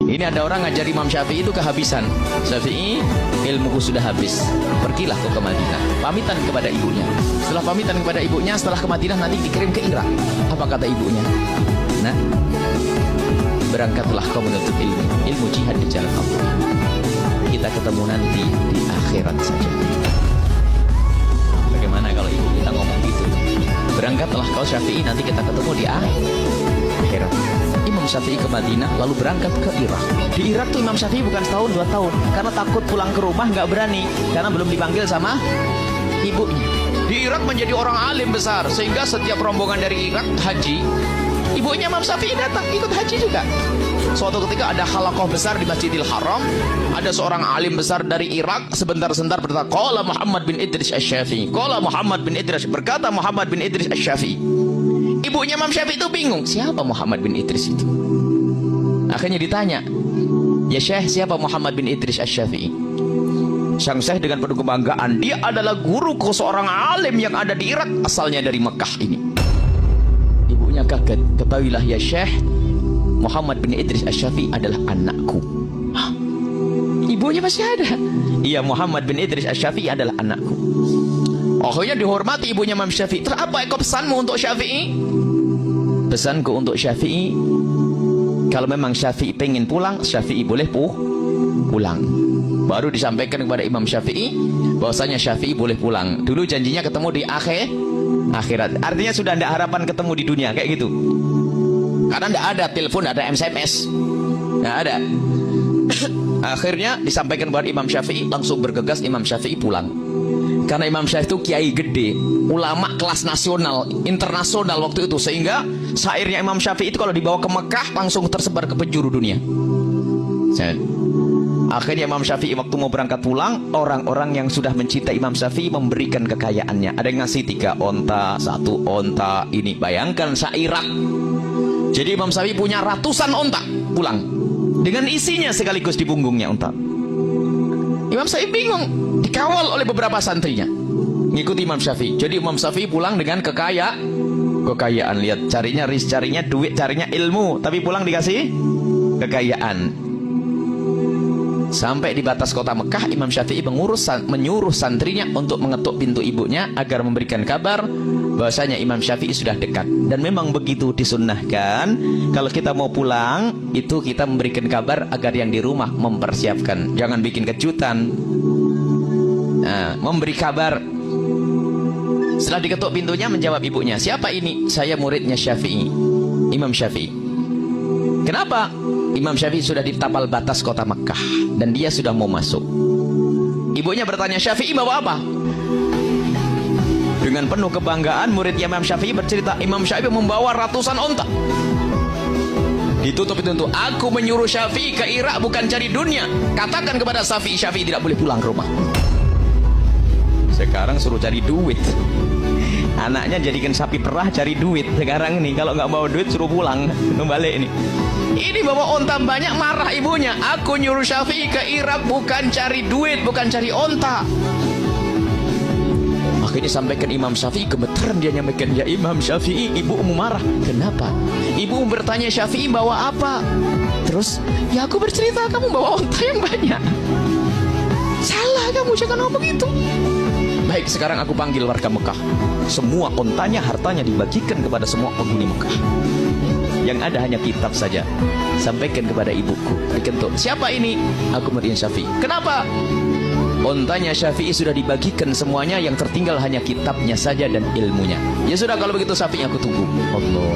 Ini ada orang ngajar Imam Syafi'i itu kehabisan. Syafi'i, ilmuku sudah habis. Pergilah kau ke Madinah. Pamitan kepada ibunya. Setelah pamitan kepada ibunya, setelah ke Madinah nanti dikirim ke Irak. Apa kata ibunya? Nah, berangkatlah kau menuntut ilmu. Ilmu jihad di jalan Allah. Kita ketemu nanti di akhirat saja. Bagaimana kalau ibu kita ngomong gitu? Berangkatlah kau Syafi'i, nanti kita ketemu di akhirat. Imam Syafi'i ke Madinah, lalu berangkat ke Irak. Di Irak tuh Imam Syafi'i bukan setahun 2 tahun, karena takut pulang ke rumah nggak berani, karena belum dipanggil sama ibunya. Di Irak menjadi orang alim besar, sehingga setiap rombongan dari Irak haji, ibunya Imam Syafi'i datang ikut haji juga. Suatu ketika ada halaqah besar di Masjidil Haram, ada seorang alim besar dari Irak sebentar-sebentar berkata, qala Muhammad bin Idris Asy-Syafi'i, qala Muhammad bin Idris, berkata Muhammad bin Idris Asy-Syafi'i. Ibunya Imam Syafi'i itu bingung, siapa Muhammad bin Idris itu? Akhirnya ditanya, ya Syekh, siapa Muhammad bin Idris Asy-Syafi'i? Sang Syekh dengan penuh kebanggaan, dia adalah guruku, seorang alim yang ada di Irak, asalnya dari Mekah ini. Ibunya kaget, ketahuilah ya Syekh, Muhammad bin Idris Asy-Syafi'i adalah anakku. Hah? Ibunya masih ada? Iya, Muhammad bin Idris Asy-Syafi'i adalah anakku. Akhirnya dihormati ibunya Imam Syafi'i. Terus apa pesanmu untuk Syafi'i? Pesanku untuk Syafi'i, kalau memang Syafi'i pengen pulang, Syafi'i boleh pulang. Baru disampaikan kepada Imam Syafi'i bahwasanya Syafi'i boleh pulang. Dulu janjinya ketemu di akhirat. Artinya sudah tidak harapan ketemu di dunia kayak gitu. Karena tidak ada telepon, ada SMS, tidak ada. Akhirnya disampaikan kepada Imam Syafi'i, langsung bergegas Imam Syafi'i pulang. Karena Imam Syafi'i itu kiai gede, ulama kelas nasional, internasional waktu itu, sehingga syairnya Imam Syafi'i itu kalau dibawa ke Mekah langsung tersebar ke penjuru dunia. Akhirnya Imam Syafi'i waktu mau berangkat pulang, orang-orang yang sudah mencintai Imam Syafi'i memberikan kekayaannya. Ada yang ngasih 3 onta, 1 onta. Ini bayangkan sairak. Jadi Imam Syafi'i punya ratusan onta pulang, dengan isinya sekaligus di punggungnya onta. Imam Syafi'i bingung, dikawal oleh beberapa santrinya ngikuti Imam Syafi'i. Jadi Imam Syafi'i pulang dengan kekayaan. Lihat, carinya rizki, carinya duit, carinya ilmu, tapi pulang dikasih kekayaan. Sampai di batas kota Mekah, Imam Syafi'i menyuruh santrinya untuk mengetuk pintu ibunya agar memberikan kabar bahwasanya Imam Syafi'i sudah dekat. Dan memang begitu disunnahkan, kalau kita mau pulang itu kita memberikan kabar agar yang di rumah mempersiapkan, jangan bikin kejutan. Nah, memberi kabar. Setelah diketuk pintunya, menjawab ibunya, siapa ini? Saya muridnya Syafi'i, Imam Syafi'i. Kenapa? Imam Syafi'i sudah di tapal batas kota Mekah dan dia sudah mau masuk. Ibunya bertanya, Syafi'i bawa apa? Dengan penuh kebanggaan, muridnya Imam Syafi'i bercerita, Imam Syafi'i membawa ratusan onta. Ditutup pintu, aku menyuruh Syafi'i ke Irak bukan cari dunia. Katakan kepada Syafi'i, Syafi'i tidak boleh pulang ke rumah. Sekarang suruh cari duit. Anaknya jadikan sapi perah cari duit. Sekarang ini kalau nggak bawa duit suruh pulang, kembali ini. Ini bawa onta banyak, marah ibunya. Aku nyuruh Syafi'i ke Irak bukan cari duit, bukan cari onta. Akhirnya sampaikan Imam Syafi'i, gemeteran dia nyampaikan, ya Imam Syafi'i, ibumu marah. Kenapa? Ibu bertanya Syafi'i bawa apa? Terus, ya aku bercerita kamu bawa onta yang banyak. Salah kamu, jangan ngomong begitu. Baik, sekarang aku panggil warga Mekah. Semua ontanya, hartanya dibagikan kepada semua penghuni Mekah. Yang ada hanya kitab saja. Sampaikan kepada ibuku, dikentut. Siapa ini? Aku muridnya Syafi'i. Kenapa? Ontanya Syafi'i sudah dibagikan semuanya, yang tertinggal hanya kitabnya saja dan ilmunya. Ya sudah, kalau begitu Syafi'i aku tunggu. Allah.